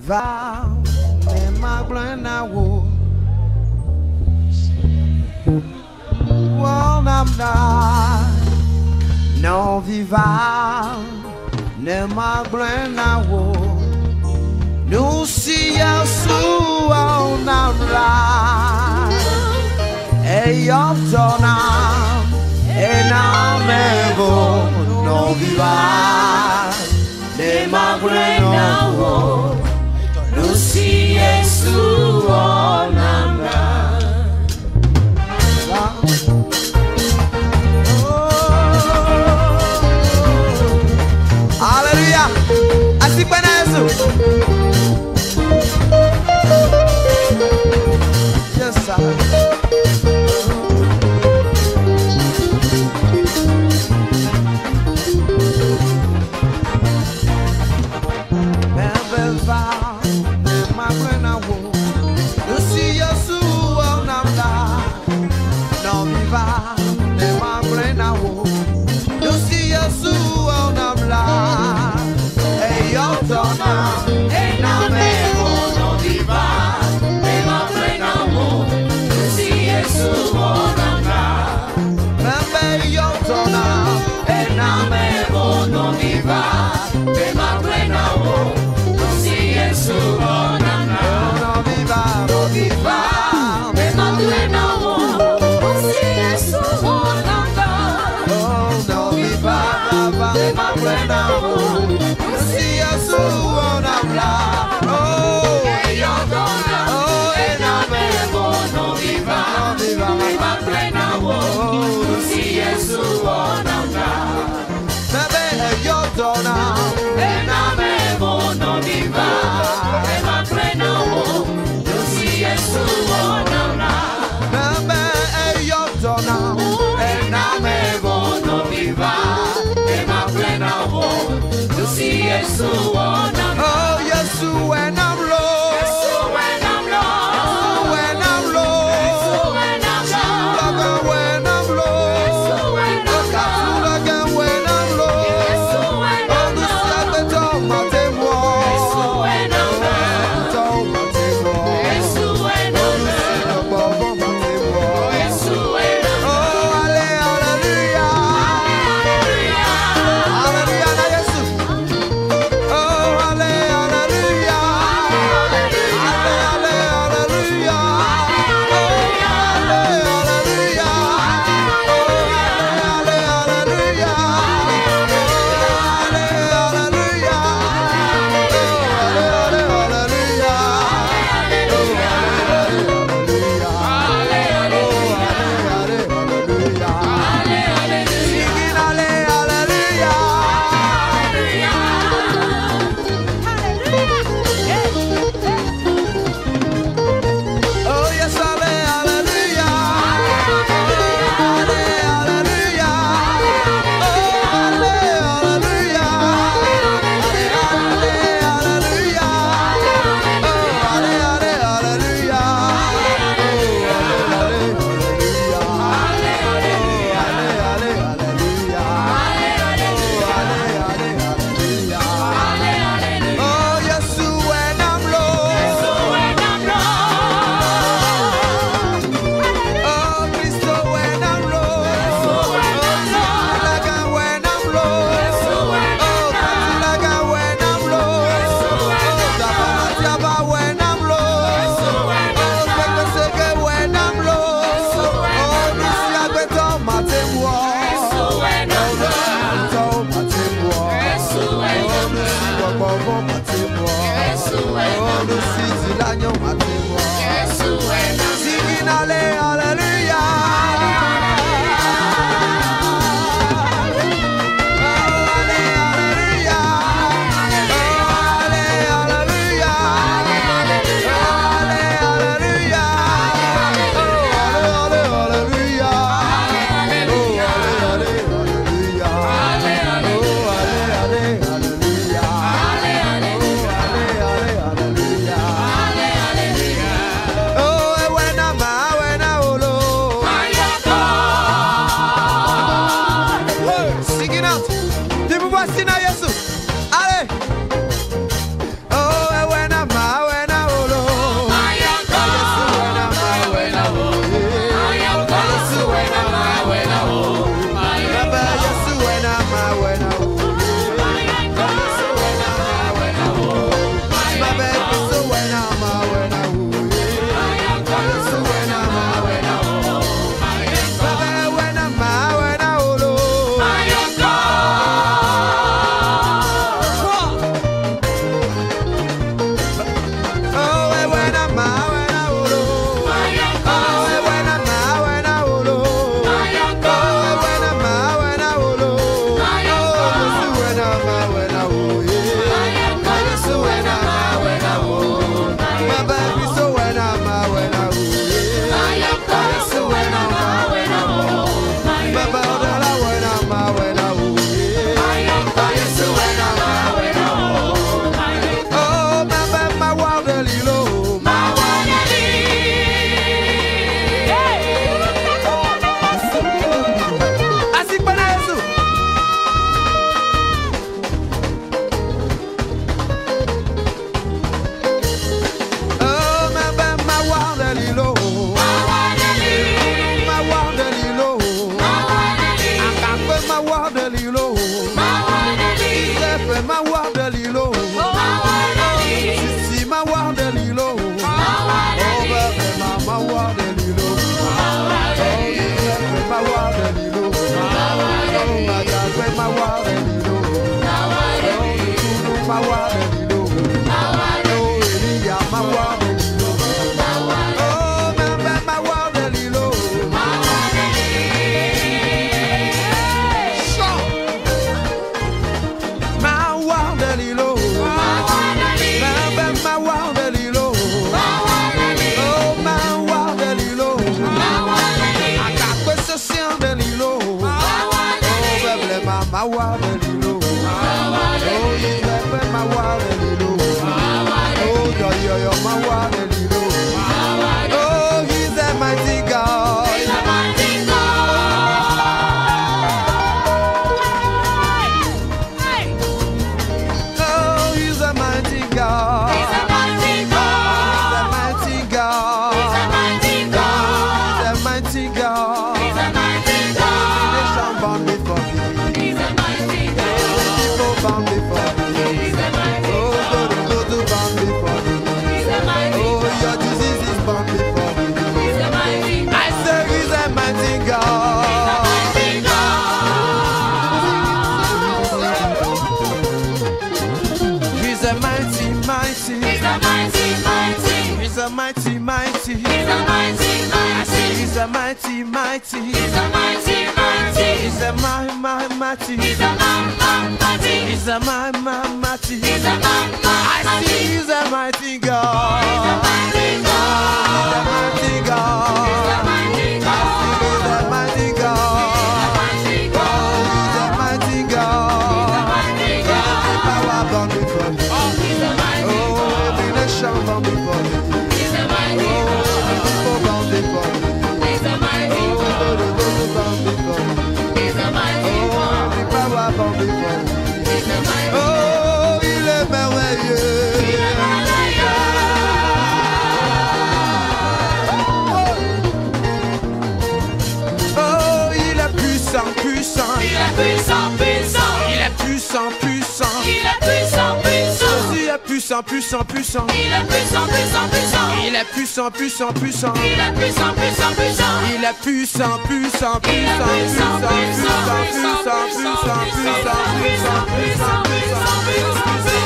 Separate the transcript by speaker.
Speaker 1: va ne magbloe nawo wonamda non viva ne magbloe nawo nusi Yeesuu wonamda eyotona enamevo non viva ne magbloe nawo nusi Yeesuu wonamda. Hallelujah. Así buena eso. Yes, sir.
Speaker 2: Yeesuu wonamda.
Speaker 1: Oh, Yeesuu when I'm low.
Speaker 2: Yeesuu when I'm low.
Speaker 1: When I'm low.
Speaker 2: Yeesuu when I'm low.
Speaker 1: When I'm low.
Speaker 2: Yeesuu when I'm low.
Speaker 1: Again when I'm low.
Speaker 2: Yeesuu when I'm low. Yeesuu when I'm low. Yeesuu when I'm low. Yeesuu when I'm low.
Speaker 1: Oh, hallelujah. Hallelujah na Yeesuu. Oh, hallelujah. Hallelujah. Mighty, mighty. He's a mighty, mighty. He's a mighty, mighty. He's a mighty, mighty. He's a mighty. He's a mighty. He's a mighty. He's a mighty. I see he's a mighty God. He's a mighty God. He's a mighty God. He's a mighty God. He's a mighty God. He's a mighty God. He's a mighty God. He's a mighty God. Power bound before me. He's a mighty God. Oh, every nation bound before me. Oh, il est merveilleux. Oh, il est puissant, puissant. Il est puissant, puissant. Il est puissant, puissant. Il est puissant, puissant. Il est puissant, puissant, puissant. Il est puissant, puissant, puissant. Il est puissant, puissant, puissant. Il est puissant, puissant, puissant. Il est puissant, puissant, puissant, puissant, puissant, puissant, puissant, puissant, puissant, puissant, puissant, puissant.